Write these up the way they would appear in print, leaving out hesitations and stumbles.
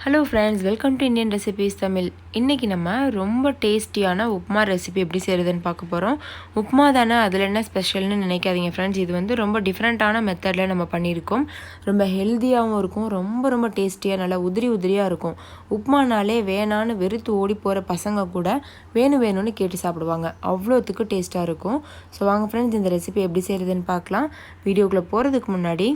Hello friends, welcome to Indian recipes Tamil. இன்றைக்கி நம்ம ரொம்ப டேஸ்டியான உப்மா ரெசிபி எப்படி செய்கிறதுன்னு பார்க்க போகிறோம். உப்மா தானே, அதில் என்ன ஸ்பெஷல்னு நினைக்காதீங்க ஃப்ரெண்ட்ஸ். இது வந்து ரொம்ப டிஃப்ரெண்ட்டான மெத்தடில் நம்ம பண்ணியிருக்கோம். ரொம்ப ஹெல்த்தியாகவும் இருக்கும், ரொம்ப ரொம்ப டேஸ்டியாக நல்லா உதிரி உதிரியாக இருக்கும். உப்மானாலே வேணான்னு வெறுத்து ஓடி போகிற பசங்க கூட வேணும்னு கேட்டு சாப்பிடுவாங்க. அவ்வளோத்துக்கு டேஸ்ட்டாக இருக்கும். ஸோ வாங்க ஃப்ரெண்ட்ஸ், இந்த ரெசிபி எப்படி செய்கிறதுன்னு பார்க்கலாம். வீடியோக்குள்ளே போகிறதுக்கு முன்னாடி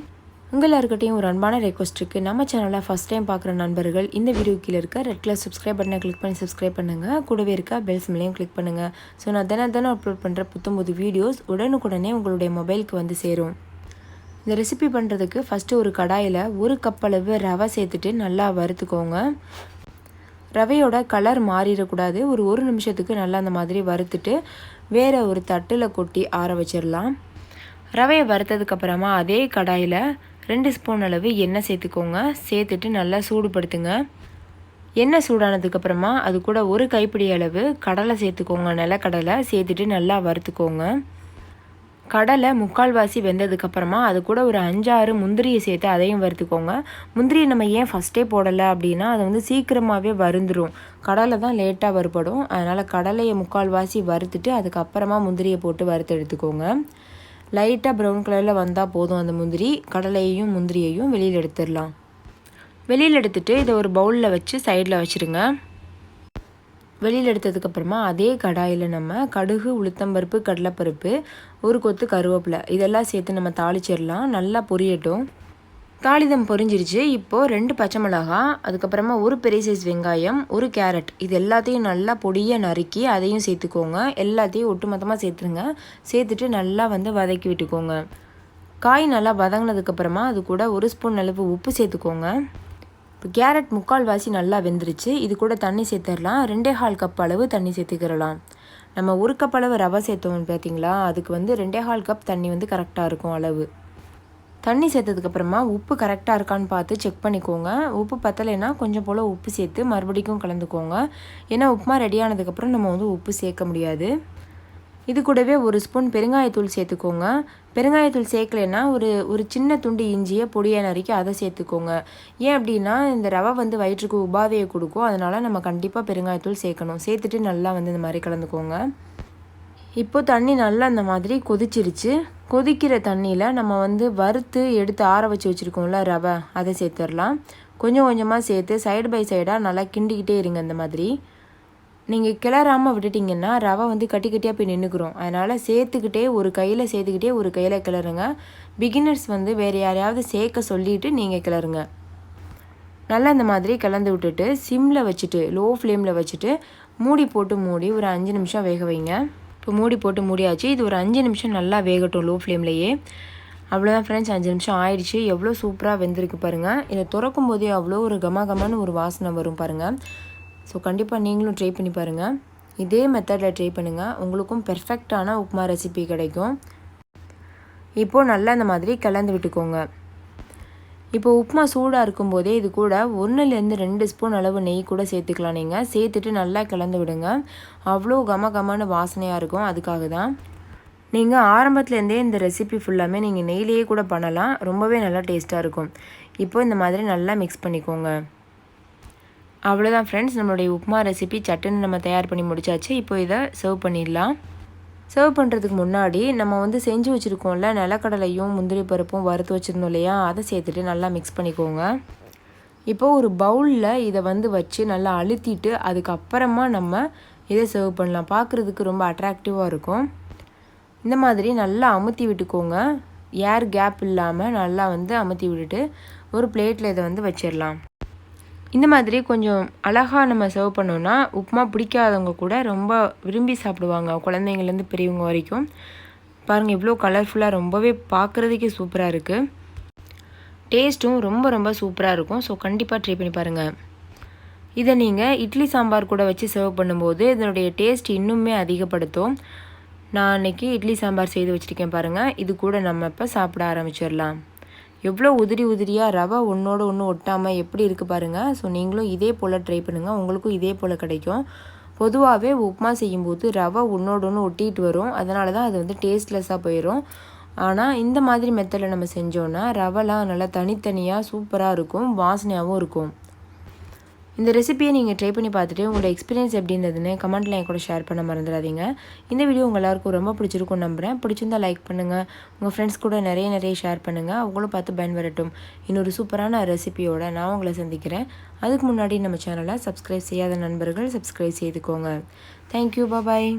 உங்கள் எல்லாருக்கிட்டையும் ஒரு அன்பான ரெக்வஸ்ட் இருக்குது. நம்ம சேனலை ஃபஸ்ட் டைம் பார்க்குற நண்பர்கள் இந்த வீடியோ கீழே இருக்க ரெட் கலர் சப்ஸ்கிரைப் பட்டனை கிளிக் பண்ணி சப்ஸ்கிரைப் பண்ணுங்கள். கூடவே இருக்க பெல் சிம்லையும் கிளிக் பண்ணுங்கள். ஸோ நான் தினம் அப்லோட் பண்ணுற புது வீடியோஸ் உடனுக்குடனே உங்களுடைய மொபைலுக்கு வந்து சேரும். இந்த ரெசிபி பண்ணுறதுக்கு ஃபஸ்ட்டு ஒரு கடாயில் 1 கப் அளவு ரவை சேர்த்துட்டு நல்லா வறுத்துக்கோங்க. ரவையோட கலர் மாறிடக்கூடாது. ஒரு நிமிஷத்துக்கு நல்லா அந்த மாதிரி வறுத்துட்டு வேறு ஒரு தட்டில் கொட்டி ஆற வச்சிடலாம். ரவையை வறுத்ததுக்கப்புறமா அதே கடாயில் 2 ஸ்பூன் அளவு எண்ணெய் சேர்த்துக்கோங்க. சேர்த்துட்டு நல்லா சூடுபடுத்துங்க. எண்ணெய் சூடானதுக்கப்புறமா அது கூட ஒரு கைப்பிடி அளவு கடலை சேர்த்துக்கோங்க. நிலக்கடலை சேர்த்துட்டு நல்லா வறுத்துக்கோங்க. கடலை முக்கால்வாசி வெந்ததுக்கப்புறமா அது கூட ஒரு 5-6 முந்திரியை சேர்த்து அதையும் வறுத்துக்கோங்க. முந்திரியை நம்ம ஏன் ஃபஸ்ட்டே போடலை அப்படின்னா அது வந்து சீக்கிரமாகவே வறுந்துடும். கடலை தான் லேட்டாக வறுபடும். அதனால் கடலையை முக்கால்வாசி வறுத்துட்டு அதுக்கப்புறமா முந்திரியை போட்டு வறுத்து எடுத்துக்கோங்க. லைட்டாக ப்ரௌன் கலரில் வந்தால் போதும். அந்த கடலையையும் முந்திரியையும் வெளியில் எடுத்துடலாம். வெளியில் எடுத்துகிட்டு இதை ஒரு பவுலில் வச்சு சைடில் வச்சுருங்க. வெளியில் எடுத்ததுக்கப்புறமா அதே கடாயில் நம்ம கடுகு, உளுத்தம்பருப்பு, கடலைப்பருப்பு, ஒரு கொத்து கருவேப்பிலை இதெல்லாம் சேர்த்து நம்ம தாளிச்சிடலாம். நல்லா பொரியட்டும். தாளிதம் பொரிஞ்சிருச்சு. இப்போது 2 பச்சை மிளகாய், அதுக்கப்புறமா ஒரு பெரிய சைஸ் வெங்காயம், ஒரு கேரட் இது எல்லாத்தையும் நல்லா பொடியாக நறுக்கி அதையும் சேர்த்துக்கோங்க. எல்லாத்தையும் ஒட்டுமொத்தமாக சேர்த்துருங்க. சேர்த்துட்டு நல்லா வந்து வதக்கி விட்டுக்கோங்க. காய் நல்லா வதங்கினதுக்கப்புறமா அது கூட 1 ஸ்பூன் அளவு உப்பு சேர்த்துக்கோங்க. இப்போ கேரட் முக்கால்வாசி நல்லா வெந்துருச்சு. இது கூட தண்ணி சேர்த்துடலாம். 2.25 கப் அளவு தண்ணி சேர்த்துக்கிறலாம். நம்ம 1 கப் அளவு ரவை சேர்த்தோம் பார்த்தீங்களா, அதுக்கு வந்து 2.25 கப் தண்ணி வந்து கரெக்டாக இருக்கும் அளவு. தண்ணி சேர்த்ததுக்கப்புறமா உப்பு கரெக்டாக இருக்கான்னு பார்த்து செக் பண்ணிக்கோங்க. உப்பு பத்தலைன்னா கொஞ்சம் போல் உப்பு சேர்த்து மறுபடியும் கலந்துக்கோங்க. ஏன்னா உப்புமா ரெடி ஆனதுக்கப்புறம் நம்ம வந்து உப்பு சேர்க்க முடியாது. இது கூடவே 1 ஸ்பூன் பெருங்காயத்தூள் சேர்த்துக்கோங்க. பெருங்காயத்தூள் சேர்க்கலைன்னா ஒரு சின்ன துண்டு இஞ்சியை பொடியாக நறுக்கி அதை சேர்த்துக்கோங்க. ஏன் அப்படின்னா இந்த ரவை வந்து வயிற்றுக்கு உபாதையை கொடுக்கும். அதனால் நம்ம கண்டிப்பாக பெருங்காயத்தூள் சேர்க்கணும். சேர்த்துட்டு நல்லா வந்து இந்த மாதிரி கலந்துக்கோங்க. இப்போது தண்ணி நல்லா அந்த மாதிரி கொதிச்சிருச்சு. கொதிக்கிற தண்ணியில் நம்ம வந்து வறுத்து எடுத்து ஆற வச்சுருக்கோம்ல ரவை, அதை சேர்த்துடலாம். கொஞ்சம் கொஞ்சமாக சேர்த்து சைடு பை சைடாக நல்லா கிண்டிக்கிட்டே இருங்க. இந்த மாதிரி நீங்கள் கிளறாமல் விட்டுட்டிங்கன்னா ரவை வந்து கட்டியாக போய் நின்றுக்கிறோம். அதனால் சேர்த்துக்கிட்டே ஒரு கையில் சேர்த்துக்கிட்டே ஒரு கையில் கிளறுங்க. பிகினர்ஸ் வந்து வேறு யாரையாவது சேர்க்க சொல்லிவிட்டு நீங்கள் கிளறுங்க. நல்லா இந்த மாதிரி கலந்து விட்டுட்டு சிம்மில் வச்சுட்டு லோ ஃப்ளேமில் வச்சுட்டு மூடி ஒரு 5 நிமிஷம் வேக வைங்க. இப்போ மூடி போட்டு மூடியாச்சு. இது ஒரு 5 நிமிஷம் நல்லா வேகட்டும் லோ ஃப்ளேம்லேயே. அவ்வளோதான் ஃப்ரெண்ட்ஸ், 5 நிமிஷம் ஆயிடுச்சு. எவ்வளோ சூப்பராக வெந்திருக்கு பாருங்கள். இதை திறக்கும் போதே அவ்வளோ ஒரு கமகமான ஒரு வாசனை வரும் பாருங்கள். ஸோ கண்டிப்பாக நீங்களும் ட்ரை பண்ணி பாருங்கள். இதே மெத்தடில் ட்ரை பண்ணுங்கள். உங்களுக்கும் பெர்ஃபெக்டான உப்மா ரெசிபி கிடைக்கும். இப்போது நல்லா இந்த மாதிரி கலந்து விட்டுக்கோங்க. இப்போ உப்புமா சூடாக இருக்கும்போதே இது கூட 1-2 ஸ்பூன் அளவு நெய் கூட சேர்த்துக்கலாம். நீங்கள் சேர்த்துட்டு நல்லா கலந்து விடுங்க. அவ்வளோ கமகமான வாசனையாக இருக்கும். அதுக்காக தான் நீங்கள் ஆரம்பத்துலேருந்தே இந்த ரெசிபி ஃபுல்லாமே நீங்கள் நெய்லேயே கூட பண்ணலாம். ரொம்பவே நல்லா டேஸ்ட்டாக இருக்கும். இப்போ இந்த மாதிரி நல்லா மிக்ஸ் பண்ணிக்கோங்க. அவ்வளோதான் ஃப்ரெண்ட்ஸ், நம்மளுடைய உப்புமா ரெசிபி சட்டுன்னு நம்ம தயார் பண்ணி முடிச்சாச்சு. இப்போ இதை சர்வ் பண்ணிடலாம். சர்வ் பண்ணுறதுக்கு முன்னாடி நம்ம வந்து செஞ்சு வச்சுருக்கோம்ல நிலக்கடலையும் முந்திரி பருப்பும் வறுத்து வச்சுருந்தோம் இல்லையா, அதை சேர்த்துட்டு நல்லா மிக்ஸ் பண்ணிக்கோங்க. இப்போது ஒரு பவுலில் இதை வந்து வச்சு நல்லா அழுத்திட்டு அதுக்கப்புறமா நம்ம இதை சர்வ் பண்ணலாம். பார்க்குறதுக்கு ரொம்ப அட்ராக்டிவாக இருக்கும். இந்த மாதிரி நல்லா அமுத்தி விட்டுக்கோங்க. ஏர் கேப் இல்லாமல் நல்லா வந்து அமுத்தி விட்டுட்டு ஒரு பிளேட்டில் இதை வந்து வச்சிடலாம். இந்த மாதிரி கொஞ்சம் அழகாக நம்ம சர்வ் பண்ணோன்னா உப்புமா பிடிக்காதவங்க கூட ரொம்ப விரும்பி சாப்பிடுவாங்க, குழந்தைங்கள்லேருந்து பெரியவங்க வரைக்கும். பாருங்கள் இவ்வளோ கலர்ஃபுல்லாக ரொம்பவே பார்க்குறதுக்கே சூப்பராக இருக்குது. டேஸ்ட்டும் ரொம்ப ரொம்ப சூப்பராக இருக்கும். ஸோ கண்டிப்பாக ட்ரை பண்ணி பாருங்கள். இதை நீங்கள் இட்லி சாம்பார் கூட வச்சு சர்வ் பண்ணும்போது இதனுடைய டேஸ்ட் இன்னுமே அதிகப்படுத்தும். நான் அன்றைக்கி இட்லி சாம்பார் செய்து வச்சுருக்கேன் பாருங்கள். இது கூட நம்ம இப்போ சாப்பிட ஆரம்பிச்சிடலாம். எவ்வளோ உதிரியாக ரவை ஒன்றோடு ஒன்று ஒட்டாமல் எப்படி இருக்குது பாருங்கள். ஸோ நீங்களும் இதே போல் ட்ரை பண்ணுங்கள். உங்களுக்கும் இதே போல் கிடைக்கும். பொதுவாகவே உப்புமா செய்யும்போது ரவை ஒன்றோடு ஒன்று ஒட்டிகிட்டு வரும். அதனால தான் அது வந்து டேஸ்ட்லெஸ்ஸாக போயிடும். ஆனால் இந்த மாதிரி மெத்தடில் நம்ம செஞ்சோன்னா ரவைலாம் நல்லா தனித்தனியாக சூப்பராக இருக்கும், வாசனையாகவும் இருக்கும். இந்த ரெசிபியை நீங்கள் ட்ரை பண்ணி பார்த்துட்டு உங்களோட எக்ஸ்பீரியன்ஸ் எப்படி இருந்ததுன்னு கமெண்ட்டில் என் கூட ஷேர் பண்ண மறந்துடாதீங்க. இந்த வீடியோ உங்கள் எல்லாருக்கும் ரொம்ப பிடிச்சிருக்கும்னு நம்புகிறேன். பிடிச்சிருந்தால் லைக் பண்ணுங்கள், உங்கள் ஃப்ரெண்ட்ஸ் கூட நிறைய ஷேர் பண்ணுங்கள், அவங்களும் பார்த்து பயன்பெறட்டும். இன்னொரு சூப்பரான ரெசிபியோட நான் உங்களை சந்திக்கிறேன். அதுக்கு முன்னாடி நம்ம சேனலை சப்ஸ்கிரைப் செய்யாத நண்பர்கள் சப்ஸ்கிரைப் செய்துக்கோங்க. தேங்க்யூ, பாய்.